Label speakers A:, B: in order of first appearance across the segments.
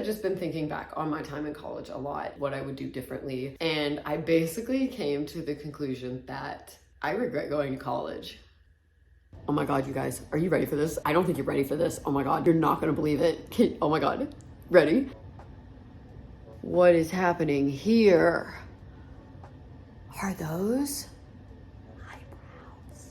A: I've just been thinking back on my time in college a lot, what I would do differently. And I basically came to the conclusion that I regret going to college. Oh my God, you guys, are you ready for this? I don't think you're ready for this. Oh my God, you're not gonna believe it. Oh my God, ready? What is happening here? Are those eyebrows?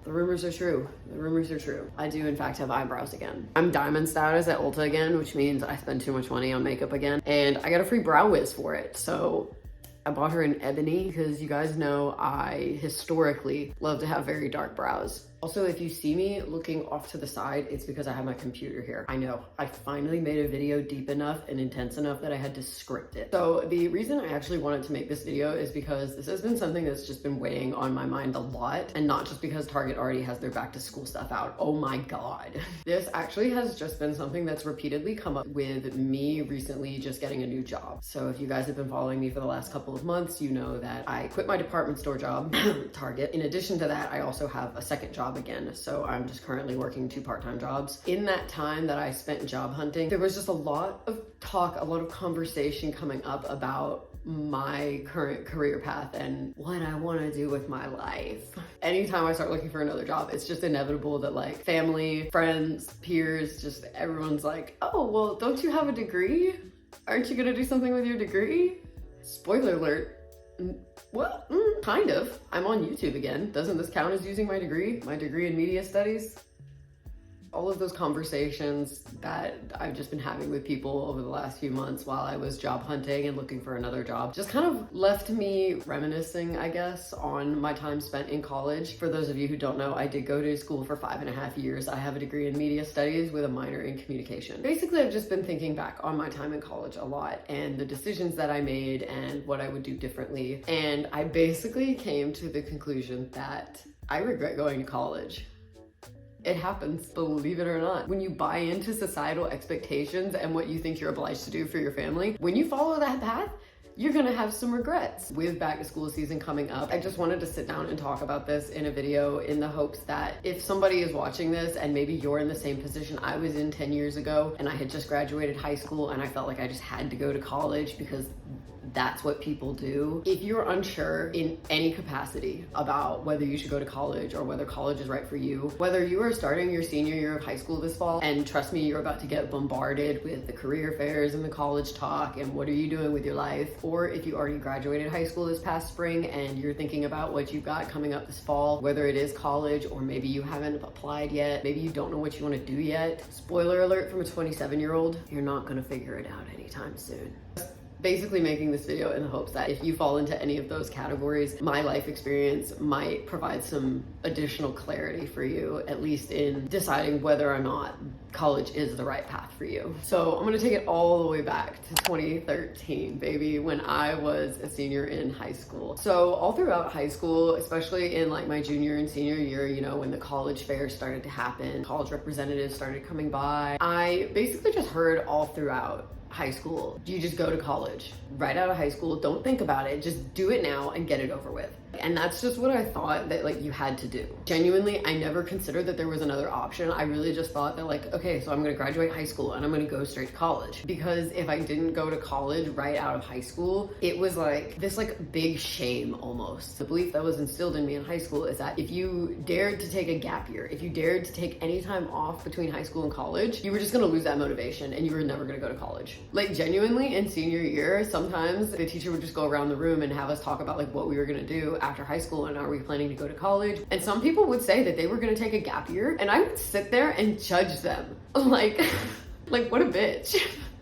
A: The rumors are true. The rumors are true. I do in fact have eyebrows again. I'm diamond status at Ulta again, which means I spend too much money on makeup again. And I got a free brow wiz for it. So I bought her in ebony because you guys know I historically love to have very dark brows. Also, if you see me looking off to the side, it's because I have my computer here. I know, I finally made a video deep enough and intense enough that I had to script it. So the reason I actually wanted to make this video is because this has been something that's just been weighing on my mind a lot, and not just because Target already has their back to school stuff out. Oh my God. This actually has just been something that's repeatedly come up with me recently just getting a new job. So if you guys have been following me for the last couple of months, you know that I quit my department store job, Target. In addition to that, I also have a second job again. So I'm just currently working 2 part-time jobs. In that time that I spent job hunting, there was just a lot of talk, a lot of conversation coming up about my current career path and what I want to do with my life. Anytime I start looking for another job, it's just inevitable that like family, friends, peers, just everyone's like, oh, well, don't you have a degree? Aren't you gonna do something with your degree? Spoiler alert. Well, kind of. I'm on YouTube again. Doesn't this count as using my degree? My degree in media studies? All of those conversations that I've just been having with people over the last few months while I was job hunting and looking for another job just kind of left me reminiscing, I guess, on my time spent in college. For those of you who don't know, I did go to school for 5.5 years. I have a degree in media studies with a minor in communication. Basically, I've just been thinking back on my time in college a lot and the decisions that I made and what I would do differently. And I basically came to the conclusion that I regret going to college. It happens, believe it or not. When you buy into societal expectations and what you think you're obliged to do for your family, when you follow that path, you're gonna have some regrets. With back to school season coming up, I just wanted to sit down and talk about this in a video in the hopes that if somebody is watching this and maybe you're in the same position I was in 10 years ago and I had just graduated high school and I felt like I just had to go to college because that's what people do. If you're unsure in any capacity about whether you should go to college or whether college is right for you, whether you are starting your senior year of high school this fall, and trust me, you're about to get bombarded with the career fairs and the college talk and what are you doing with your life, or if you already graduated high school this past spring and you're thinking about what you've got coming up this fall, whether it is college or maybe you haven't applied yet, maybe you don't know what you want to do yet. Spoiler alert from a 27-year-old, you're not gonna figure it out anytime soon. Basically making this video in the hopes that if you fall into any of those categories, my life experience might provide some additional clarity for you, at least in deciding whether or not college is the right path for you. So I'm gonna take it all the way back to 2013, baby, when I was a senior in high school. So all throughout high school, especially in like my junior and senior year, you know, when the college fairs started to happen, college representatives started coming by, I basically just heard all throughout high school, you just go to college right out of high school, don't think about it, just do it now and get it over with. And that's just what I thought that like you had to do. Genuinely, I never considered that there was another option. I really just thought that like, okay, so I'm gonna graduate high school and I'm gonna go straight to college. Because if I didn't go to college right out of high school, it was like this like big shame almost. The belief that was instilled in me in high school is that if you dared to take a gap year, if you dared to take any time off between high school and college, you were just gonna lose that motivation and you were never gonna go to college. Like genuinely in senior year, sometimes the teacher would just go around the room and have us talk about like what we were gonna do after high school and are we planning to go to college? And some people would say that they were gonna take a gap year and I would sit there and judge them. Like what a bitch.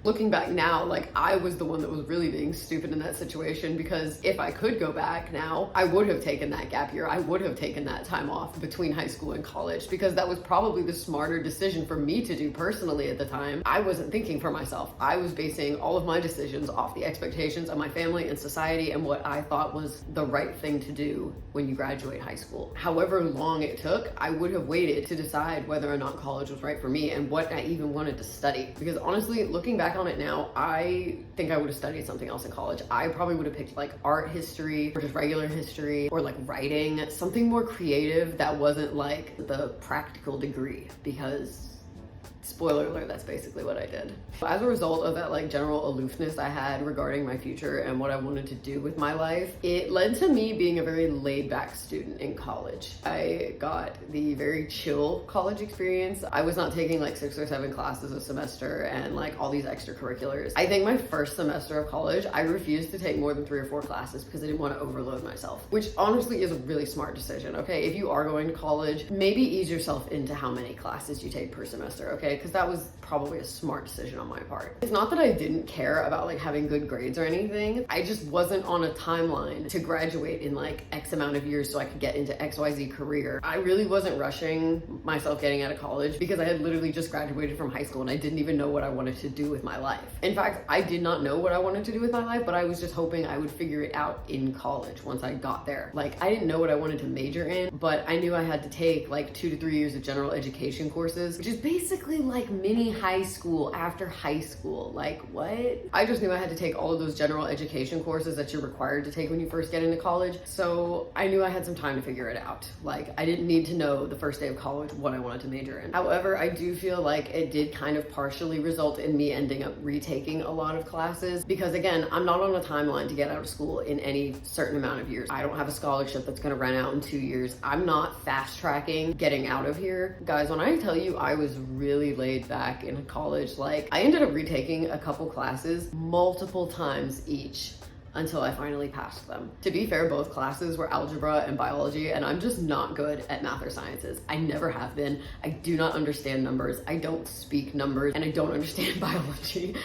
A: Looking back now, like I was the one that was really being stupid in that situation, because if I could go back now, I would have taken that gap year. I would have taken that time off between high school and college, because that was probably the smarter decision for me to do personally at the time. I wasn't thinking for myself. I was basing all of my decisions off the expectations of my family and society and what I thought was the right thing to do when you graduate high school. However long it took, I would have waited to decide whether or not college was right for me and what I even wanted to study. Because honestly, looking back on it now, I think I would have studied something else in college. I probably would have picked like art history or just regular history or like writing, something more creative that wasn't like the practical degree, because Spoiler alert, that's basically what I did. As a result of that like general aloofness I had regarding my future and what I wanted to do with my life, it led to me being a very laid back student in college. I got the very chill college experience. I was not taking like 6 or 7 classes a semester and like all these extracurriculars. I think my first semester of college, I refused to take more than 3 or 4 classes because I didn't want to overload myself, which honestly is a really smart decision, okay? If you are going to college, maybe ease yourself into how many classes you take per semester, okay? Because that was probably a smart decision on my part. It's not that I didn't care about like having good grades or anything. I just wasn't on a timeline to graduate in like X amount of years so I could get into XYZ career. I really wasn't rushing myself getting out of college because I had literally just graduated from high school and I didn't even know what I wanted to do with my life. In fact, I did not know what I wanted to do with my life, but I was just hoping I would figure it out in college once I got there. Like, I didn't know what I wanted to major in, but I knew I had to take like 2 to 3 years of general education courses, which is basically like mini high school after high school. Like, what? I just knew I had to take all of those general education courses that you're required to take when you first get into college. So I knew I had some time to figure it out. Like, I didn't need to know the first day of college what I wanted to major in. However, I do feel like it did kind of partially result in me ending up retaking a lot of classes because, again, I'm not on a timeline to get out of school in any certain amount of years. I don't have a scholarship that's going to run out in 2 years. I'm not fast tracking getting out of here. Guys, when I tell you I was really laid back in college, like, I ended up retaking a couple classes multiple times each until I finally passed them. To be fair, both classes were algebra and biology, and I'm just not good at math or sciences. I never have been. I do not understand numbers. I don't speak numbers, and I don't understand biology.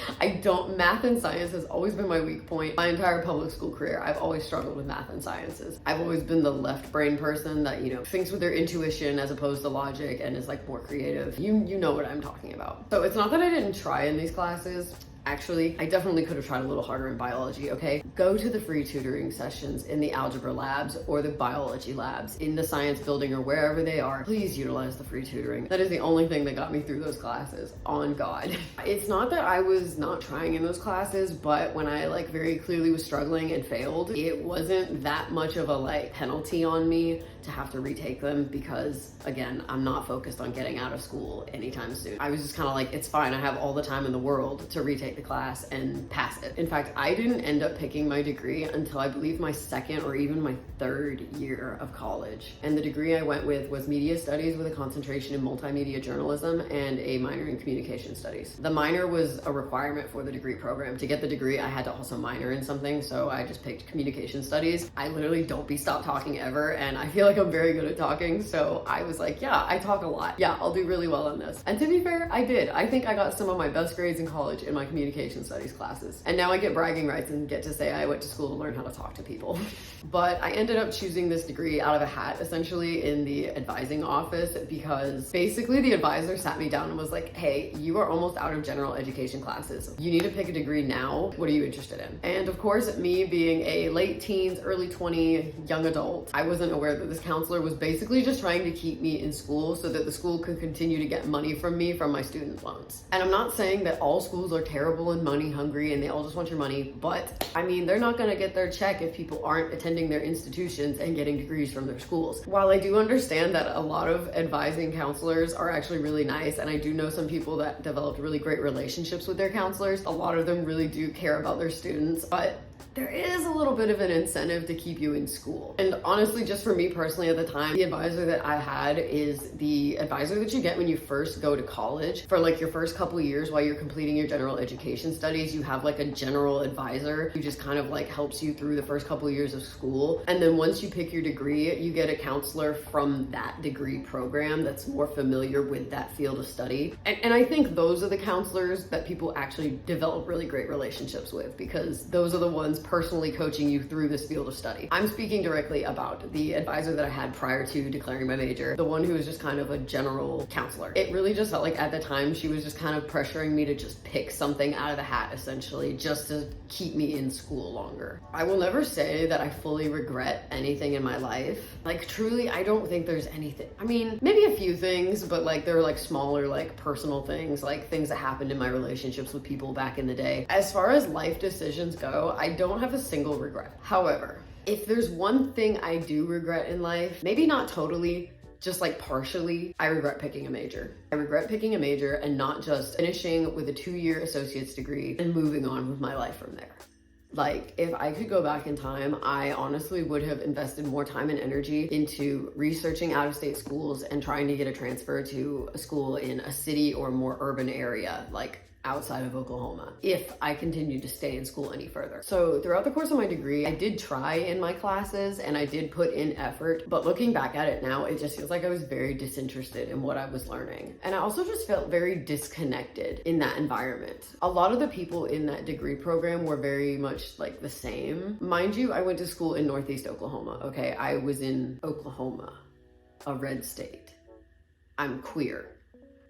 A: Math and science has always been my weak point. My entire public school career, I've always struggled with math and sciences. I've always been the left brain person that, you know, thinks with their intuition as opposed to logic and is like more creative. You know what I'm talking about. So it's not that I didn't try in these classes. Actually, I definitely could have tried a little harder in biology, okay? Go to the free tutoring sessions in the algebra labs or the biology labs in the science building or wherever they are. Please utilize the free tutoring. That is the only thing that got me through those classes, on God. It's not that I was not trying in those classes, but when I like very clearly was struggling and failed, it wasn't that much of a like penalty on me to have to retake them because, again, I'm not focused on getting out of school anytime soon. I was just kind of like, it's fine. I have all the time in the world to retake the class and pass it. In fact, I didn't end up picking my degree until I believe my 2nd or even my 3rd year of college. And the degree I went with was media studies with a concentration in multimedia journalism and a minor in communication studies. The minor was a requirement for the degree program. To get the degree, I had to also minor in something, so I just picked communication studies. I literally don't stop talking ever, and I feel like I'm very good at talking, so I was like, yeah, I talk a lot. Yeah, I'll do really well on this. And to be fair, I did. I think I got some of my best grades in college in my communication studies classes. And now I get bragging rights and get to say I went to school to learn how to talk to people. But I ended up choosing this degree out of a hat, essentially, in the advising office because basically the advisor sat me down and was like, hey, you are almost out of general education classes. You need to pick a degree now. What are you interested in? And of course, me being a late teens, early 20 young adult, I wasn't aware that this counselor was basically just trying to keep me in school so that the school could continue to get money from me from my student loans. And I'm not saying that all schools are terrible and money hungry and they all just want your money, but I mean, they're not gonna get their check if people aren't attending their institutions and getting degrees from their schools. While I do understand that a lot of advising counselors are actually really nice, and I do know some people that developed really great relationships with their counselors, a lot of them really do care about their students, but there is a little bit of an incentive to keep you in school. And honestly, just for me personally at the time, the advisor that I had is the advisor that you get when you first go to college. For like your first couple years while you're completing your general education studies, you have like a general advisor who just kind of like helps you through the first couple years of school. And then once you pick your degree, you get a counselor from that degree program that's more familiar with that field of study. And I think those are the counselors that people actually develop really great relationships with, because those are the ones personally coaching you through this field of study. I'm speaking directly about the advisor that I had prior to declaring my major, the one who was just kind of a general counselor. It really just felt like at the time she was just kind of pressuring me to just pick something out of the hat, essentially, just to keep me in school longer. I will never say that I fully regret anything in my life. Like, truly, I don't think there's anything. I mean, maybe a few things, but like there are like smaller, like personal things, like things that happened in my relationships with people back in the day. As far as life decisions go, I don't have a single regret. However, if there's one thing I do regret in life, maybe not totally, just like partially, I regret picking a major. I regret picking a major and not just finishing with a 2-year associate's degree and moving on with my life from there. Like, if I could go back in time, I honestly would have invested more time and energy into researching out-of-state schools and trying to get a transfer to a school in a city or more urban area, like outside of Oklahoma, if I continued to stay in school any further. So throughout the course of my degree, I did try in my classes and I did put in effort, but looking back at it now, it just feels like I was very disinterested in what I was learning. And I also just felt very disconnected in that environment. A lot of the people in that degree program were very much like the same. Mind you, I went to school in Northeast Oklahoma, okay? I was in Oklahoma, a red state. I'm queer.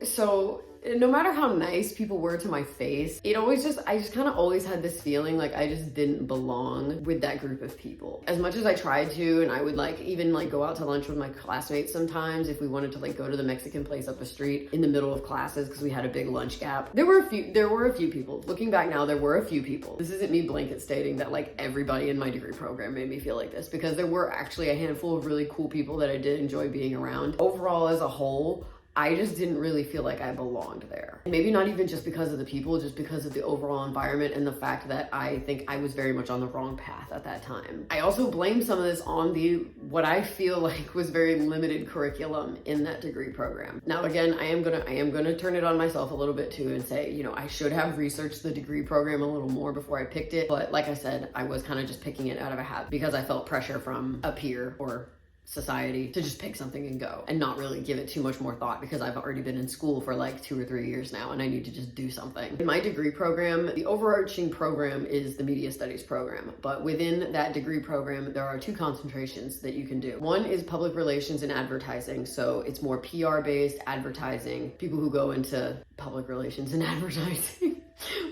A: So no matter how nice people were to my face, I just kind of always had this feeling like I just didn't belong with that group of people. As much as I tried to, and I would even go out to lunch with my classmates sometimes if we wanted to go to the Mexican place up the street in the middle of classes because we had a big lunch gap. There were a few people. Looking back now, there were a few people. This isn't me blanket stating that everybody in my degree program made me feel like this, because there were actually a handful of really cool people that I did enjoy being around. Overall, as a whole, I just didn't really feel like I belonged there. Maybe not even just because of the people, just because of the overall environment and the fact that I think I was very much on the wrong path at that time. I also blame some of this on what I feel like was very limited curriculum in that degree program. Now again, I am gonna turn it on myself a little bit too and say, I should have researched the degree program a little more before I picked it. But like I said, I was kind of just picking it out of a habit because I felt pressure from a peer or society to just pick something and go and not really give it too much more thought, because I've already been in school for 2 or 3 years now and I need to just do something. In my degree program, the overarching program is the media studies program, but within that degree program, there are 2 concentrations that you can do. One is public relations and advertising. So it's more PR based advertising. People who go into public relations and advertising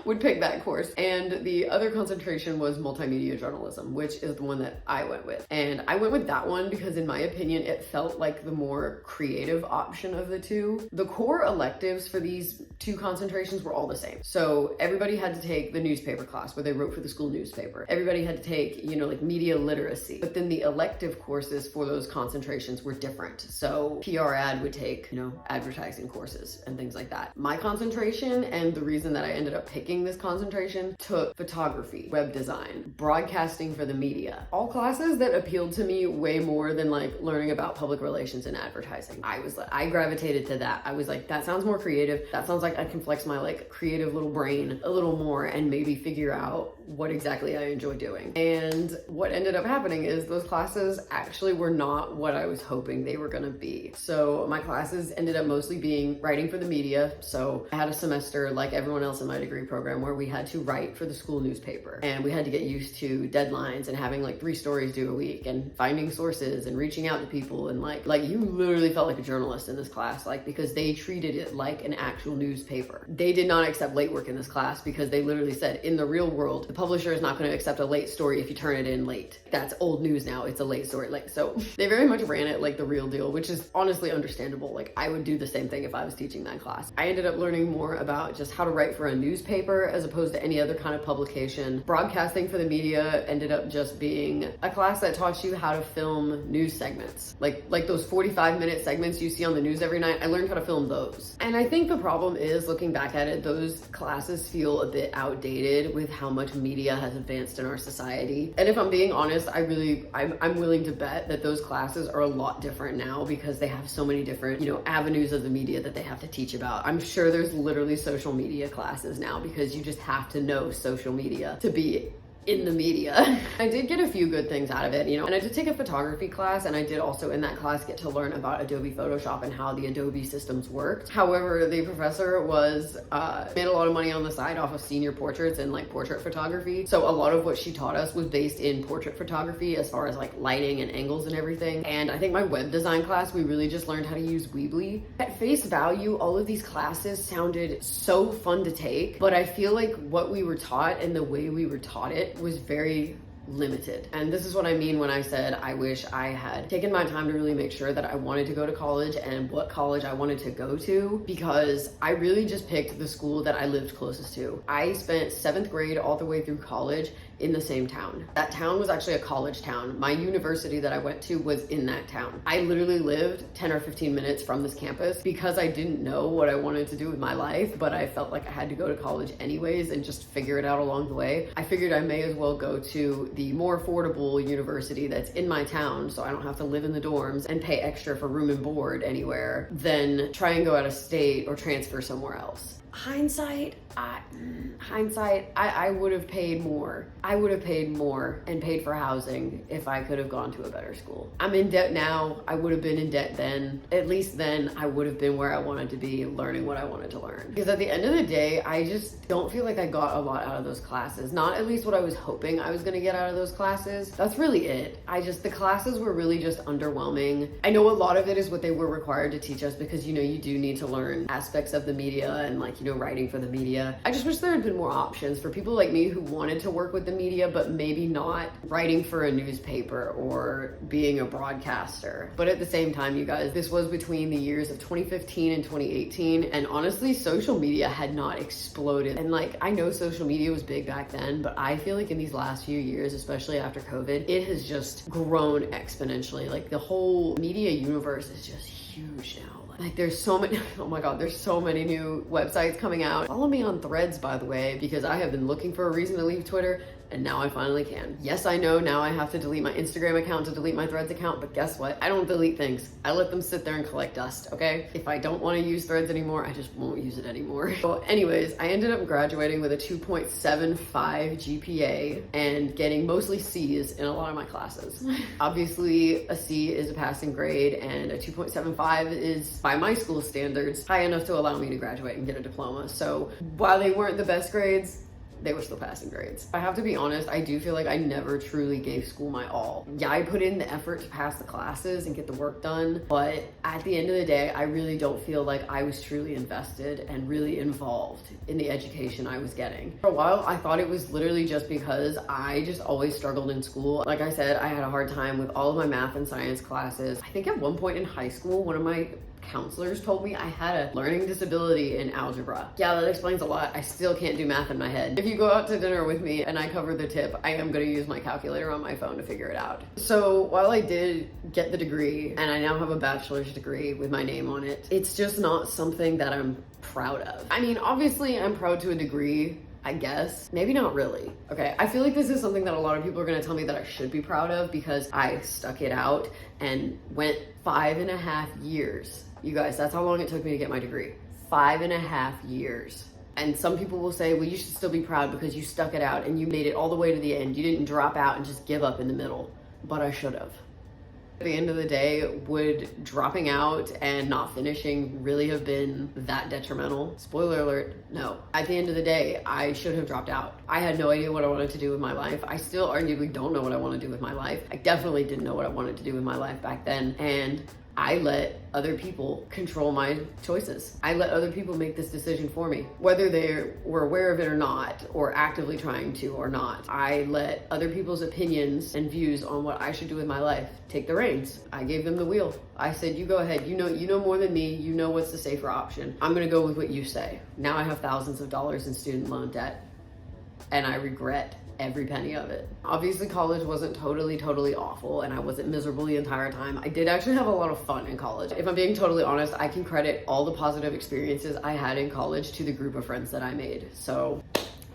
A: would pick that course. And the other concentration was multimedia journalism, which is the one that I went with. And I went with that one because in my opinion, it felt like the more creative option of the 2. The core electives for these 2 concentrations were all the same. So everybody had to take the newspaper class where they wrote for the school newspaper. Everybody had to take, media literacy. But then the elective courses for those concentrations were different. So PR ad would take, advertising courses and things like that. My concentration, and the reason that I ended up picking this concentration, took photography, web design, broadcasting for the media. All classes that appealed to me way more than learning about public relations and advertising. I gravitated to that. I was like, that sounds more creative. That sounds like I can flex my creative little brain a little more and maybe figure out what exactly I enjoy doing. And what ended up happening is those classes actually were not what I was hoping they were gonna be. So my classes ended up mostly being writing for the media. So I had a semester like everyone else in my degree program where we had to write for the school newspaper, and we had to get used to deadlines and having 3 stories due a week and finding sources and reaching out to people, and you literally felt like a journalist in this class, because they treated it like an actual newspaper. They did not accept late work in this class because they literally said, in the real world, the publisher is not going to accept a late story if you turn it in late. That's old news now. It's a late story. So they very much ran it like the real deal, which is honestly understandable. I would do the same thing if I was teaching that class. I ended up learning more about just how to write for a newspaper as opposed to any other kind of publication. Broadcasting for the media ended up just being a class that taught you how to film news segments. Like those 45-minute segments you see on the news every night. I learned how to film those. And I think the problem is, looking back at it, those classes feel a bit outdated with how much media has advanced in our society. And if I'm being honest, I'm willing to bet that those classes are a lot different now because they have so many different, avenues of the media that they have to teach about. I'm sure there's literally social media classes now because you just have to know social media to be in the media. I did get a few good things out of it, and I did take a photography class, and I did also in that class get to learn about Adobe Photoshop and how the Adobe systems worked. However, the professor made a lot of money on the side off of senior portraits and portrait photography. So a lot of what she taught us was based in portrait photography as far as lighting and angles and everything. And I think my web design class, we really just learned how to use Weebly. At face value, all of these classes sounded so fun to take, but I feel like what we were taught and the way we were taught it was very limited. And this is what I mean when I said I wish I had taken my time to really make sure that I wanted to go to college and what college I wanted to go to, because I really just picked the school that I lived closest to. I spent 7th grade all the way through college in the same town. That town was actually a college town. My university that I went to was in that town. I literally lived 10 or 15 minutes from this campus because I didn't know what I wanted to do with my life, but I felt like I had to go to college anyways and just figure it out along the way. I figured I may as well go to the more affordable university that's in my town so I don't have to live in the dorms and pay extra for room and board anywhere than try and go out of state or transfer somewhere else. Hindsight, I would have paid more. I would have paid more and paid for housing if I could have gone to a better school. I'm in debt now. I would have been in debt then. At least then I would have been where I wanted to be, learning what I wanted to learn. Because at the end of the day, I just don't feel like I got a lot out of those classes. Not at least what I was hoping I was gonna get out of those classes. That's really it. The classes were really just underwhelming. I know a lot of it is what they were required to teach us because, you know, you do need to learn aspects of the media and, like, you know, writing for the media. I just wish there had been more options for people like me who wanted to work with the media, but maybe not writing for a newspaper or being a broadcaster. But at the same time, you guys, this was between the years of 2015 and 2018. And honestly, social media had not exploded. And like, I know social media was big back then, but I feel like in these last few years, especially after COVID, it has just grown exponentially. Like the whole media universe is just huge now. Like there's so many, oh my God, there's so many new websites coming out. Follow me on Threads, by the way, because I have been looking for a reason to leave Twitter and now I finally can. Yes, I know now I have to delete my Instagram account to delete my Threads account, but guess what? I don't delete things. I let them sit there and collect dust, okay? If I don't want to use Threads anymore, I just won't use it anymore. So anyways, I ended up graduating with a 2.75 GPA and getting mostly C's in a lot of my classes. Obviously, a C is a passing grade and a 2.75 is, by my school standards, high enough to allow me to graduate and get a diploma. So while they weren't the best grades, they were still passing grades. I have to be honest, I do feel like I never truly gave school my all. Yeah, I put in the effort to pass the classes and get the work done, but at the end of the day, I really don't feel like I was truly invested and really involved in the education I was getting. For a while, I thought it was literally just because I just always struggled in school. Like I said, I had a hard time with all of my math and science classes. I think at one point in high school, one of my counselors told me I had a learning disability in algebra. Yeah, that explains a lot. I still can't do math in my head. If you go out to dinner with me and I cover the tip, I am going to use my calculator on my phone to figure it out. So while I did get the degree and I now have a bachelor's degree with my name on it, it's just not something that I'm proud of. I mean, obviously I'm proud to a degree, I guess. Maybe not really. Okay, I feel like this is something that a lot of people are gonna tell me that I should be proud of because I stuck it out and went 5.5 years. You guys, that's how long it took me to get my degree. 5.5 years. And some people will say, well, you should still be proud because you stuck it out and you made it all the way to the end. You didn't drop out and just give up in the middle. But I should have. At the end of the day, would dropping out and not finishing really have been that detrimental? Spoiler alert, no. At the end of the day, I should have dropped out. I had no idea what I wanted to do with my life. I still arguably don't know what I want to do with my life. I definitely didn't know what I wanted to do with my life back then. And I let other people control my choices. I let other people make this decision for me, whether they were aware of it or not, or actively trying to or not. I let other people's opinions and views on what I should do with my life take the reins. I gave them the wheel. I said, you go ahead. You know more than me. You know what's the safer option. I'm gonna go with what you say. Now I have thousands of dollars in student loan debt, and I regret every penny of it. Obviously, college wasn't totally awful and I wasn't miserable the entire time. I did actually have a lot of fun in college. If I'm being totally honest, I can credit all the positive experiences I had in college to the group of friends that I made. So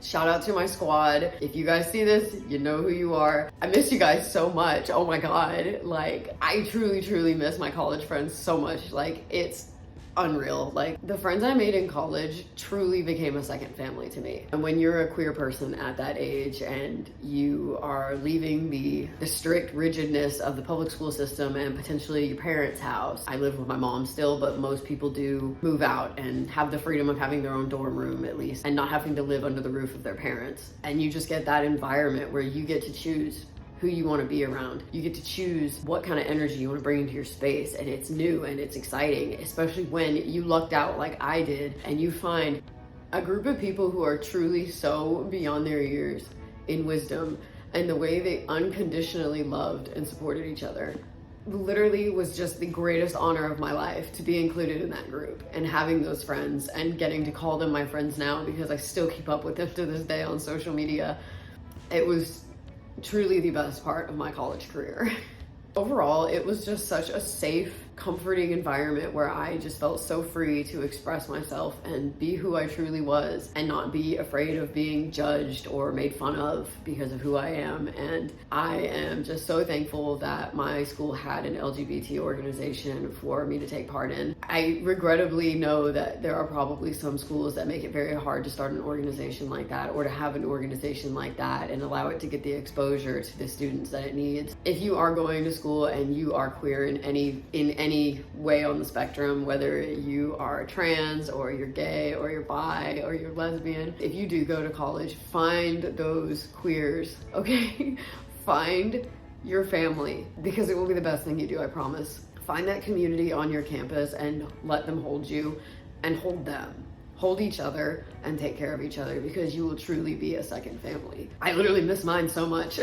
A: shout out to my squad. If you guys see this, you know who you are. I miss you guys so much. Oh my God. Like, I truly miss my college friends so much. Like, it's unreal. Like, the friends I made in college truly became a second family to me. And when you're a queer person at that age and you are leaving the strict rigidness of the public school system and potentially your parents' house. I live with my mom still, but most people do move out and have the freedom of having their own dorm room at least and not having to live under the roof of their parents. And you just get that environment where you get to choose who you want to be around. You get to choose what kind of energy you want to bring into your space, and it's new and it's exciting, especially when you lucked out like I did and you find a group of people who are truly so beyond their years in wisdom and the way they unconditionally loved and supported each other. Literally was just the greatest honor of my life to be included in that group and having those friends and getting to call them my friends now because I still keep up with them to this day on social media. It was truly the best part of my college career. Overall, it was just such a safe, comforting environment where I just felt so free to express myself and be who I truly was and not be afraid of being judged or made fun of because of who I am. And I am just so thankful that my school had an LGBT organization for me to take part in. I regrettably know that there are probably some schools that make it very hard to start an organization like that or to have an organization like that and allow it to get the exposure to the students that it needs. If you are going to school and you are queer in any way on the spectrum, whether you are trans or you're gay or you're bi or you're lesbian, if you do go to college, find those queers, okay? Find your family, because it will be the best thing you do, I promise. Find that community on your campus and let them hold you and hold them. Hold each other and take care of each other, because you will truly be a second family. I literally miss mine so much.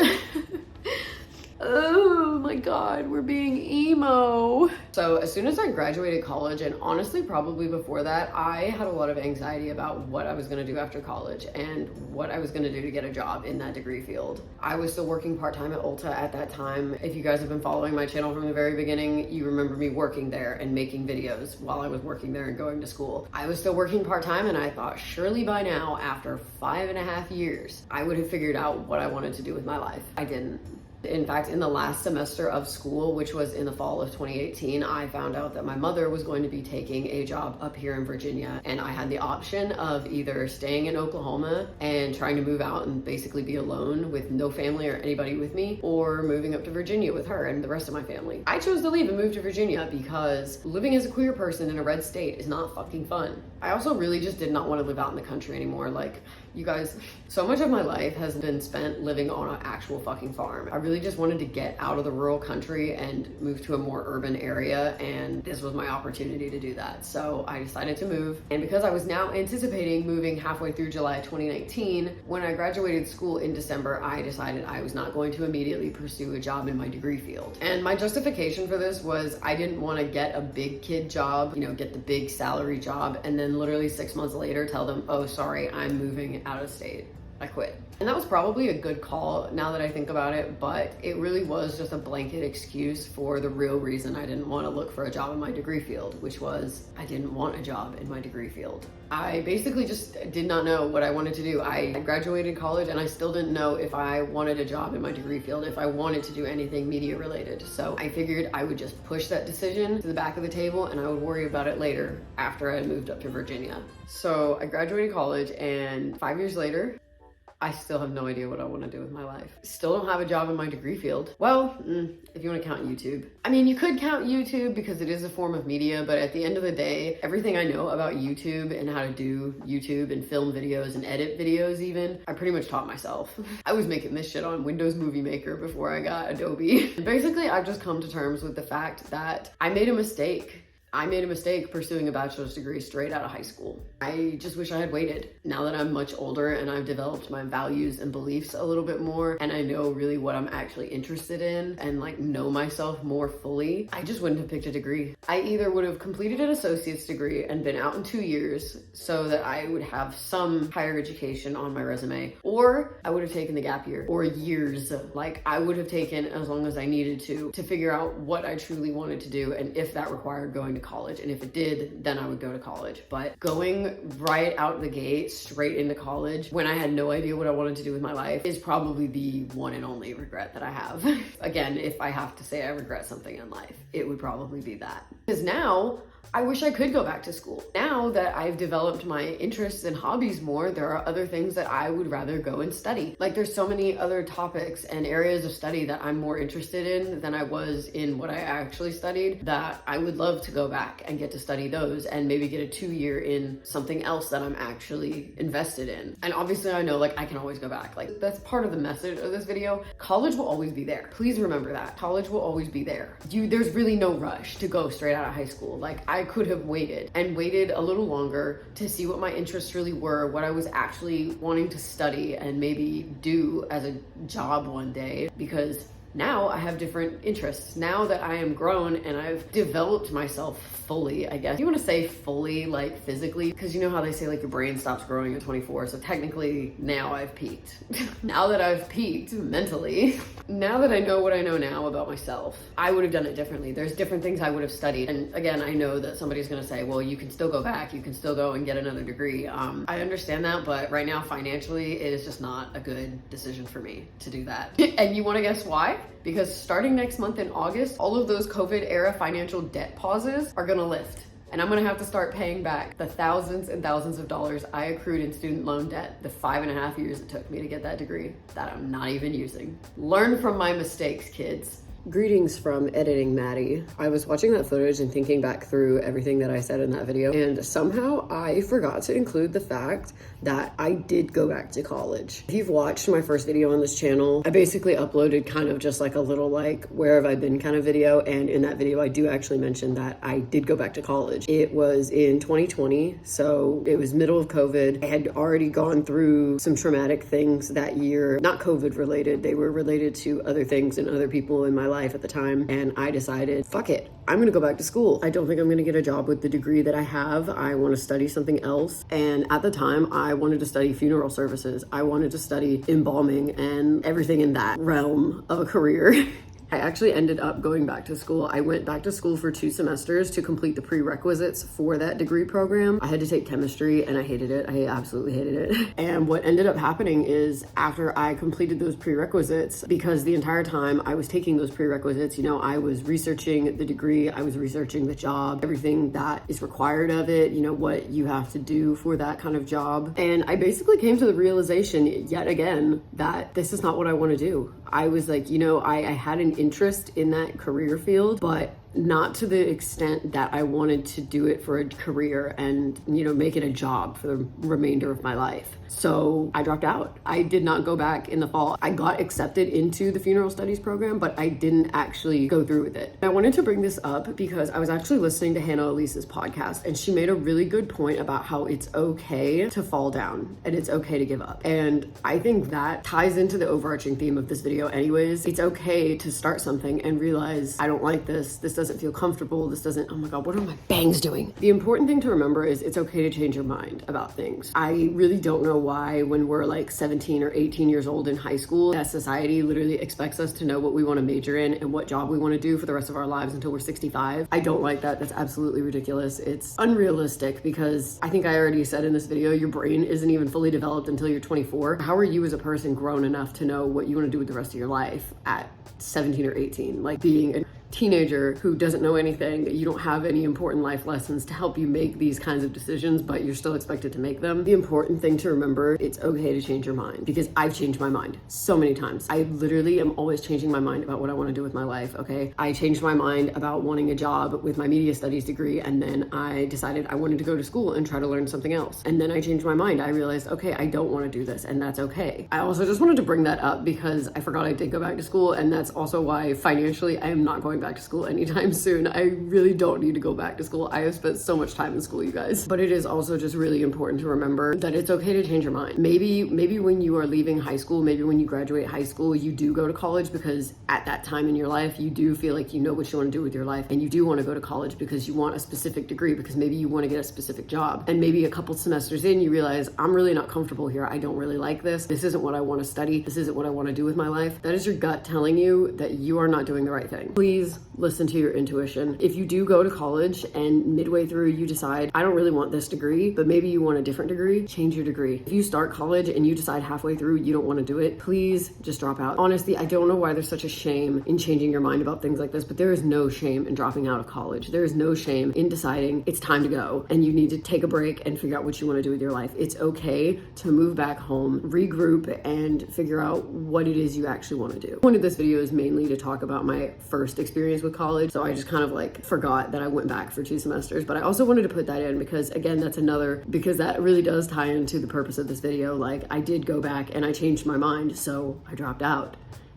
A: Oh my God, we're being emo. So as soon as I graduated college, and honestly probably before that, I had a lot of anxiety about what I was gonna do after college and what I was gonna do to get a job in that degree field. I was still working part-time at Ulta at that time. If you guys have been following my channel from the very beginning, you remember me working there and making videos while I was working there and going to school. I was still working part-time, and I thought surely by now, after 5.5 years, I would have figured out what I wanted to do with my life. I didn't. In fact, in the last semester of school, which was in the fall of 2018, I found out that my mother was going to be taking a job up here in Virginia, and I had the option of either staying in Oklahoma and trying to move out and basically be alone with no family or anybody with me, or moving up to Virginia with her and the rest of my family. I chose to leave and move to Virginia because living as a queer person in a red state is not fucking fun. I also really just did not want to live out in the country anymore. Like, you guys, so much of my life has been spent living on an actual fucking farm. I really just wanted to get out of the rural country and move to a more urban area, and this was my opportunity to do that. So I decided to move, and because I was now anticipating moving halfway through July 2019, when I graduated school in December, I decided I was not going to immediately pursue a job in my degree field. And my justification for this was I didn't want to get a big kid job, you know, get the big salary job, and then literally 6 months later tell them, oh, sorry, I'm moving out of state. I quit. And that was probably a good call now that I think about it, but it really was just a blanket excuse for the real reason I didn't want to look for a job in my degree field, which was I didn't want a job in my degree field. I basically just did not know what I wanted to do. I graduated college and I still didn't know if I wanted a job in my degree field, if I wanted to do anything media related. So I figured I would just push that decision to the back of the table and I would worry about it later after I moved up to Virginia. So I graduated college, and 5 years later, I still have no idea what I want to do with my life. Still don't have a job in my degree field. Well, if you want to count YouTube. I mean, you could count YouTube because it is a form of media, but at the end of the day, everything I know about YouTube and how to do YouTube and film videos and edit videos even, I pretty much taught myself. I was making this shit on Windows Movie Maker before I got Adobe. Basically, I've just come to terms with the fact that I made a mistake. I made a mistake pursuing a bachelor's degree straight out of high school. I just wish I had waited. Now that I'm much older and I've developed my values and beliefs a little bit more, and I know really what I'm actually interested in and like know myself more fully, I just wouldn't have picked a degree. I either would have completed an associate's degree and been out in 2 years so that I would have some higher education on my resume, or I would have taken the gap year, or years. Like, I would have taken as long as I needed to figure out what I truly wanted to do, and if that required going to college, and if it did, then I would go to college. But going right out the gate straight into college when I had no idea what I wanted to do with my life is probably the one and only regret that I have. Again, if I have to say I regret something in life, it would probably be that. Because now I wish I could go back to school. Now that I've developed my interests and hobbies more, there are other things that I would rather go and study. Like, there's so many other topics and areas of study that I'm more interested in than I was in what I actually studied, that I would love to go back and get to study those and maybe get a 2-year in something else that I'm actually invested in. And obviously I know, like, I can always go back. Like, that's part of the message of this video. College will always be there. Please remember that. College will always be there. There's really no rush to go straight out of high school. Like, I could have waited a little longer to see what my interests really were, what I was actually wanting to study and maybe do as a job one day, because Now I have different interests. Now that I am grown and I've developed myself fully, I guess. You want to say fully, like physically, because you know how they say like your brain stops growing at 24. So technically now I've peaked. Now that I've peaked mentally, now that I know what I know now about myself, I would have done it differently. There's different things I would have studied. And again, I know that somebody's going to say, well, you can still go back. You can still go and get another degree. I understand that, but right now financially, it is just not a good decision for me to do that. And you want to guess why? Because starting next month in August, all of those COVID era financial debt pauses are gonna lift. And I'm gonna have to start paying back the thousands and thousands of dollars I accrued in student loan debt the 5.5 years it took me to get that degree that I'm not even using. Learn from my mistakes, kids. Greetings from Editing Maddie. I was watching that footage and thinking back through everything that I said in that video, and somehow I forgot to include the fact that I did go back to college. If you've watched my first video on this channel, I basically uploaded kind of just like a little like where have I been kind of video, and in that video I do actually mention that I did go back to college. It was in 2020, so it was middle of COVID. I had already gone through some traumatic things that year, not COVID related, they were related to other things and other people in my life at the time, and I decided, fuck it, I'm gonna go back to school. I don't think I'm gonna get a job with the degree that I have. I want to study something else. And at the time, I wanted to study funeral services. I wanted to study embalming and everything in that realm of a career. I actually ended up going back to school. I went back to school for 2 semesters to complete the prerequisites for that degree program. I had to take chemistry and I hated it. I absolutely hated it. And what ended up happening is after I completed those prerequisites, because the entire time I was taking those prerequisites, you know, I was researching the degree, I was researching the job, everything that is required of it, you know, what you have to do for that kind of job. And I basically came to the realization yet again that this is not what I want to do. I was like, you know, I had an interest in that career field, but not to the extent that I wanted to do it for a career and, you know, make it a job for the remainder of my life. So I dropped out. I did not go back in the fall. I got accepted into the funeral studies program, but I didn't actually go through with it. I wanted to bring this up because I was actually listening to Hannah Elise's podcast, and she made a really good point about how it's okay to fall down and it's okay to give up. And I think that ties into the overarching theme of this video anyways. It's okay to start something and realize, I don't like this doesn't feel comfortable, this doesn't, oh my God, what are my bangs doing? The important thing to remember is it's okay to change your mind about things. I really don't know why when we're like 17 or 18 years old in high school, that society literally expects us to know what we want to major in and what job we want to do for the rest of our lives until we're 65. I don't like that. That's absolutely ridiculous. It's unrealistic because I think I already said in this video, your brain isn't even fully developed until you're 24. How are you as a person grown enough to know what you want to do with the rest of your life at 17 or 18? Like being a teenager who doesn't know anything, you don't have any important life lessons to help you make these kinds of decisions, but you're still expected to make them. The important thing to remember, it's okay to change your mind, because I've changed my mind so many times. I literally am always changing my mind about what I want to do with my life, okay? I changed my mind about wanting a job with my media studies degree, and then I decided I wanted to go to school and try to learn something else. And then I changed my mind. I realized, okay, I don't want to do this, and that's okay. I also just wanted to bring that up because I forgot I did go back to school, and that's also why financially I am not going back to school anytime soon. I really don't need to go back to school. I have spent so much time in school, you guys. But it is also just really important to remember that it's okay to change your mind. Maybe when you are leaving high school, maybe when you graduate high school, you do go to college because at that time in your life, you do feel like you know what you want to do with your life, and you do want to go to college because you want a specific degree, because maybe you want to get a specific job. And maybe a couple semesters in, you realize, I'm really not comfortable here. I don't really like this. This isn't what I want to study. This isn't what I want to do with my life. That is your gut telling you that you are not doing the right thing. Please listen to your intuition. If you do go to college and midway through you decide, I don't really want this degree, but maybe you want a different degree, change your degree. If you start college and you decide halfway through you don't want to do it, please just drop out. Honestly, I don't know why there's such a shame in changing your mind about things like this, but there is no shame in dropping out of college. There is no shame in deciding it's time to go and you need to take a break and figure out what you want to do with your life. It's okay to move back home, regroup, and figure out what it is you actually want to do. The point of this video is mainly to talk about my first experience with college, so I just kind of like forgot that I went back for 2 semesters, but I also wanted to put that in because again, because that really does tie into the purpose of this video. Like, I did go back and I changed my mind, so I dropped out.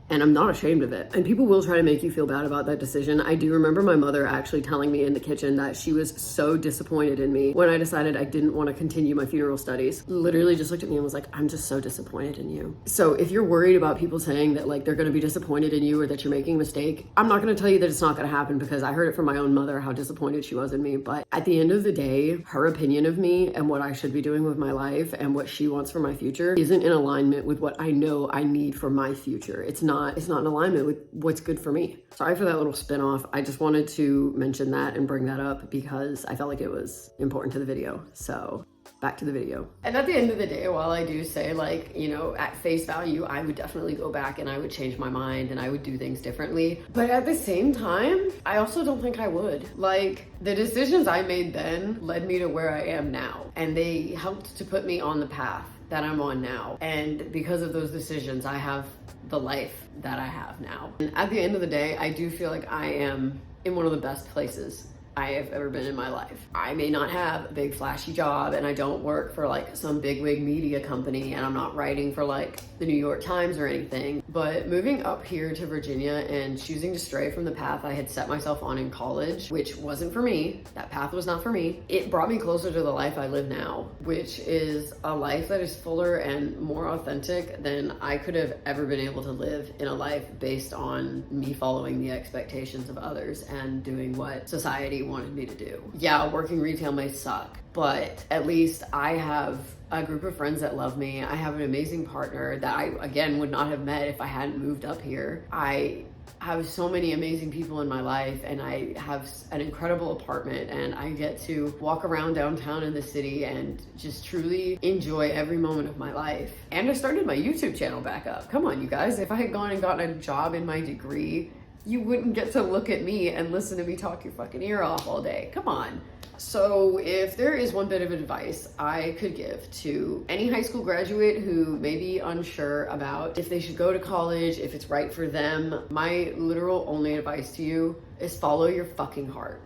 A: And I'm not ashamed of it. And people will try to make you feel bad about that decision. I do remember my mother actually telling me in the kitchen that she was so disappointed in me when I decided I didn't want to continue my funeral studies. Literally just looked at me and was like, I'm just so disappointed in you. So if you're worried about people saying that like they're going to be disappointed in you or that you're making a mistake, I'm not going to tell you that it's not going to happen, because I heard it from my own mother how disappointed she was in me. But at the end of the day, her opinion of me and what I should be doing with my life and what she wants for my future isn't in alignment with what I know I need for my future. It's not in alignment with what's good for me. Sorry for that little spin-off. I just wanted to mention that and bring that up because I felt like it was important to the video. So back to the video. And at the end of the day, while I do say like, you know, at face value, I would definitely go back and I would change my mind and I would do things differently. But at the same time, I also don't think I would. Like, the decisions I made then led me to where I am now. And they helped to put me on the path that I'm on now. And because of those decisions, I have the life that I have now. And at the end of the day, I do feel like I am in one of the best places I have ever been in my life. I may not have a big flashy job and I don't work for like some bigwig media company and I'm not writing for like the New York Times or anything, but moving up here to Virginia and choosing to stray from the path I had set myself on in college, which wasn't for me, that path was not for me, it brought me closer to the life I live now, which is a life that is fuller and more authentic than I could have ever been able to live in a life based on me following the expectations of others and doing what society wanted me to do. Yeah, working retail may suck, but at least I have a group of friends that love me. I have an amazing partner that I, again, would not have met if I hadn't moved up here. I have so many amazing people in my life and I have an incredible apartment and I get to walk around downtown in the city and just truly enjoy every moment of my life. And I started my YouTube channel back up. Come on, you guys. If I had gone and gotten a job in my degree, you wouldn't get to look at me and listen to me talk your fucking ear off all day. Come on. So if there is one bit of advice I could give to any high school graduate who may be unsure about if they should go to college, if it's right for them, my literal only advice to you is follow your fucking heart.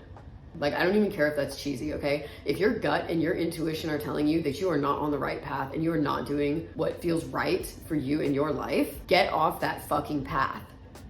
A: Like, I don't even care if that's cheesy, okay? If your gut and your intuition are telling you that you are not on the right path and you are not doing what feels right for you in your life, get off that fucking path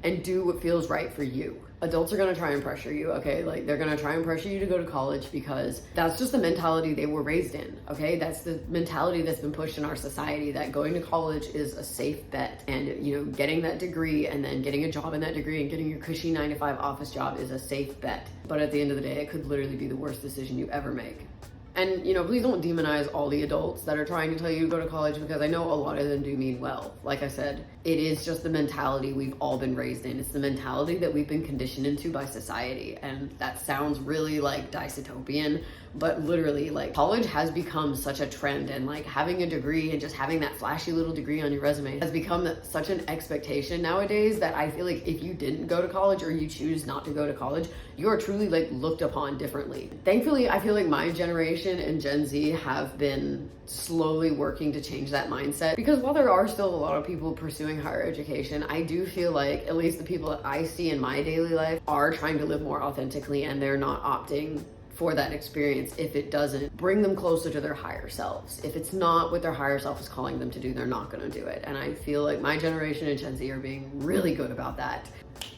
A: and do what feels right for you. Adults are gonna try and pressure you, okay? Like, they're gonna try and pressure you to go to college because that's just the mentality they were raised in, okay? That's the mentality that's been pushed in our society, that going to college is a safe bet. And, you know, getting that degree and then getting a job in that degree and getting your cushy 9-to-5 office job is a safe bet. But at the end of the day, it could literally be the worst decision you ever make. And, you know, please don't demonize all the adults that are trying to tell you to go to college, because I know a lot of them do mean well. Like I said, it is just the mentality we've all been raised in. It's the mentality that we've been conditioned into by society. And that sounds really like dystopian, but literally, like, college has become such a trend, and like having a degree and just having that flashy little degree on your resume has become such an expectation nowadays that I feel like if you didn't go to college or you choose not to go to college, you are truly like looked upon differently. Thankfully, I feel like my generation and Gen Z have been slowly working to change that mindset, because while there are still a lot of people pursuing higher education, I do feel like at least the people that I see in my daily life are trying to live more authentically, and they're not opting for that experience if it doesn't bring them closer to their higher selves. If it's not what their higher self is calling them to do, they're not going to do it. And I feel like my generation and Gen Z are being really good about that.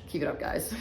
A: Keep it up, guys.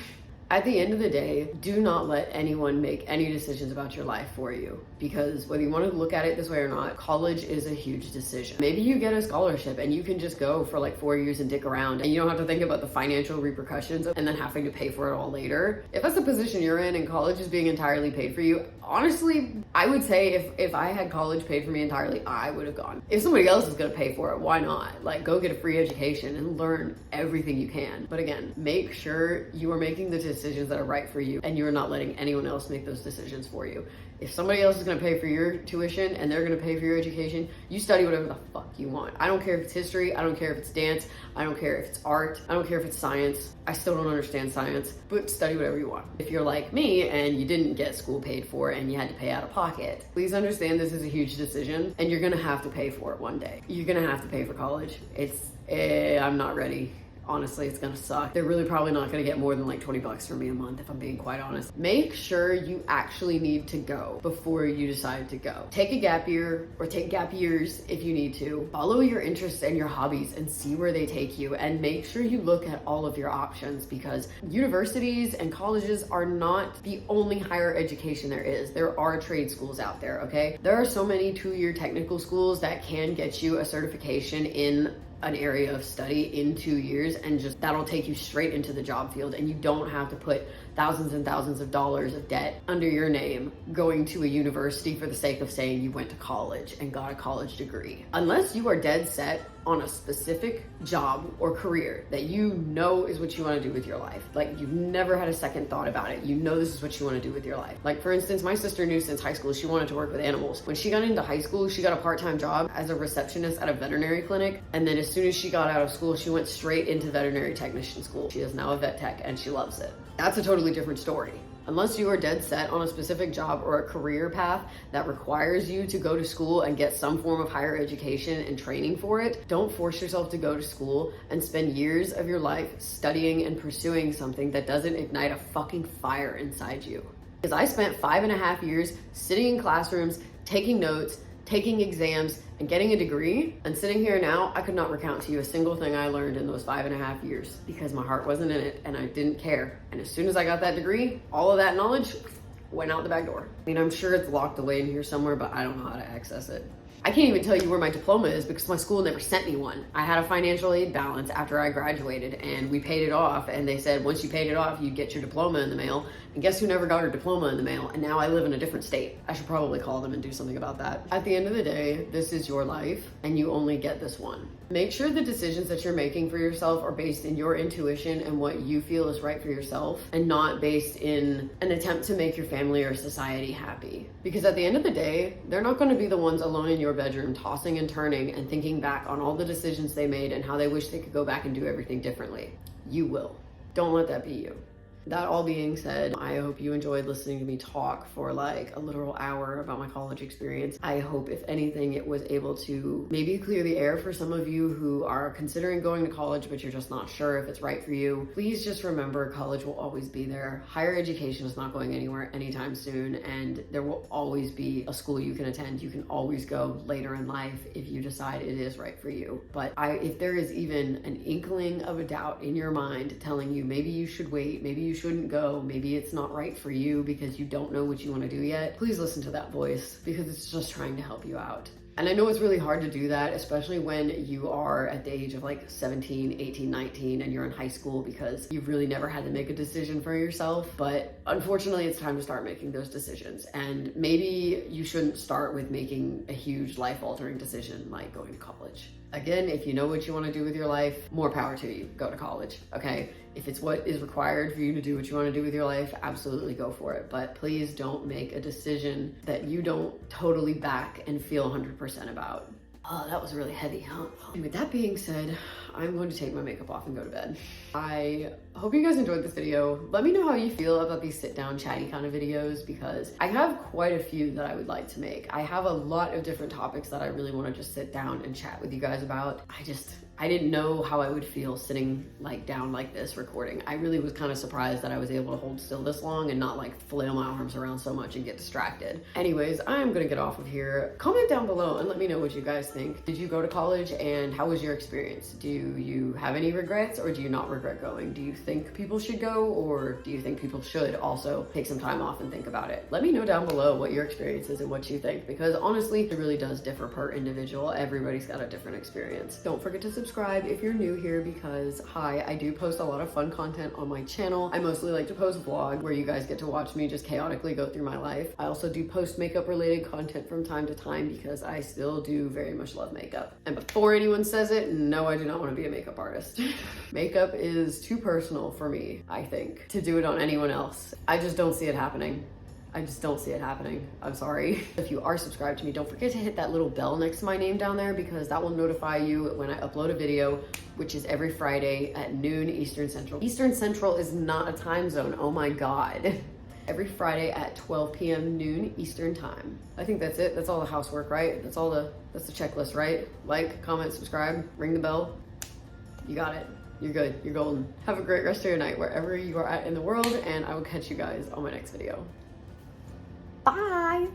A: At the end of the day, do not let anyone make any decisions about your life for you, because whether you want to look at it this way or not, college is a huge decision. Maybe you get a scholarship and you can just go for like 4 years and dick around and you don't have to think about the financial repercussions and then having to pay for it all later. If that's the position you're in and college is being entirely paid for you, honestly, I would say if I had college paid for me entirely, I would have gone. If somebody else is going to pay for it, why not? Like, go get a free education and learn everything you can. But again, make sure you are making the decisions that are right for you and you are not letting anyone else make those decisions for you. If somebody else is going to pay for your tuition and they're going to pay for your education, you study whatever the fuck you want. I don't care if it's history, I don't care if it's dance, I don't care if it's art, I don't care if it's science. I still don't understand science, but study whatever you want. If you're like me and you didn't get school paid for and you had to pay out of pocket, please understand this is a huge decision and you're going to have to pay for it one day. You're going to have to pay for college. I'm not ready. honestly, it's gonna suck. They're really probably not gonna get more than like 20 bucks from me a month, if I'm being quite honest. Make sure you actually need to go before you decide to go. Take a gap year or take gap years if you need to. Follow your interests and your hobbies and see where they take you, and make sure you look at all of your options, because universities and colleges are not the only higher education there is. There are trade schools out there, okay? There are so many 2-year technical schools that can get you a certification in an area of study in 2 years, and just that'll take you straight into the job field, and you don't have to put thousands and thousands of dollars of debt under your name going to a university for the sake of saying you went to college and got a college degree. Unless you are dead set on a specific job or career that you know is what you want to do with your life, like you've never had a second thought about it, you know this is what you want to do with your life. Like for instance, my sister knew since high school she wanted to work with animals. When she got into high school, she got a part-time job as a receptionist at a veterinary clinic, and then as soon as she got out of school, she went straight into veterinary technician school. She is now a vet tech and she loves it. That's a totally different story. Unless you are dead set on a specific job or a career path that requires you to go to school and get some form of higher education and training for it, don't force yourself to go to school and spend years of your life studying and pursuing something that doesn't ignite a fucking fire inside you. Because I spent 5.5 years sitting in classrooms, taking notes, taking exams, and getting a degree, and sitting here now, I could not recount to you a single thing I learned in those 5.5 years because my heart wasn't in it and I didn't care. And as soon as I got that degree, all of that knowledge went out the back door. I mean, I'm sure it's locked away in here somewhere, but I don't know how to access it. I can't even tell you where my diploma is because my school never sent me one. I had a financial aid balance after I graduated and we paid it off, and they said once you paid it off, you'd get your diploma in the mail. And guess who never got her diploma in the mail? And now I live in a different state. I should probably call them and do something about that. At the end of the day, this is your life and you only get this one. Make sure the decisions that you're making for yourself are based in your intuition and what you feel is right for yourself, and not based in an attempt to make your family or society happy. Because at the end of the day, they're not going to be the ones alone in your bedroom tossing and turning and thinking back on all the decisions they made and how they wish they could go back and do everything differently. You will. Don't let that be you. That all being said, I hope you enjoyed listening to me talk for like a literal hour about my college experience. I hope, if anything, it was able to maybe clear the air for some of you who are considering going to college, but you're just not sure if it's right for you. Please just remember, college will always be there. Higher education is not going anywhere anytime soon, and there will always be a school you can attend. You can always go later in life if you decide it is right for you. But if there is even an inkling of a doubt in your mind telling you maybe you should wait, maybe you shouldn't go, maybe it's not right for you because you don't know what you want to do yet, please listen to that voice, because it's just trying to help you out. And I know it's really hard to do that, especially when you are at the age of like 17, 18, 19, and you're in high school, because you've really never had to make a decision for yourself. But unfortunately, it's time to start making those decisions. And maybe you shouldn't start with making a huge life-altering decision like going to college. Again, if you know what you want to do with your life, more power to you. Go to college, okay? If it's what is required for you to do what you want to do with your life, absolutely go for it. But please don't make a decision that you don't totally back and feel 100% about. Oh, that was really heavy, huh? And with that being said, I'm going to take my makeup off and go to bed. I hope you guys enjoyed this video. Let me know how you feel about these sit-down chatty kind of videos, because I have quite a few that I would like to make. I have a lot of different topics that I really want to just sit down and chat with you guys about. I didn't know how I would feel sitting like down like this recording. I really was kind of surprised that I was able to hold still this long and not like flail my arms around so much and get distracted. Anyways, I'm gonna get off of here. Comment down below and let me know what you guys think. Did you go to college, and how was your experience? Do you have any regrets, or do you not regret going? Do you think people should go, or do you think people should also take some time off and think about it? Let me know down below what your experience is and what you think, because honestly, it really does differ per individual. Everybody's got a different experience. Don't forget to subscribe if you're new here, because hi, I do post a lot of fun content on my channel. I mostly like to post vlog where you guys get to watch me just chaotically go through my life. I also do post makeup related content from time to time because I still do very much love makeup. And before anyone says it, no, I do not want to be a makeup artist. Makeup is too personal for me, I think, to do it on anyone else. I just don't see it happening. I just don't see it happening. I'm sorry. If you are subscribed to me, don't forget to hit that little bell next to my name down there, because that will notify you when I upload a video, which is every Friday at noon Eastern Central. Eastern Central is not a time zone, oh my God. Every Friday at 12 p.m. noon Eastern time. I think that's it. That's all the housework, right? That's the checklist, right? Like, comment, subscribe, ring the bell. You got it. You're good. You're golden. Have a great rest of your night wherever you are at in the world, and I will catch you guys on my next video. Bye.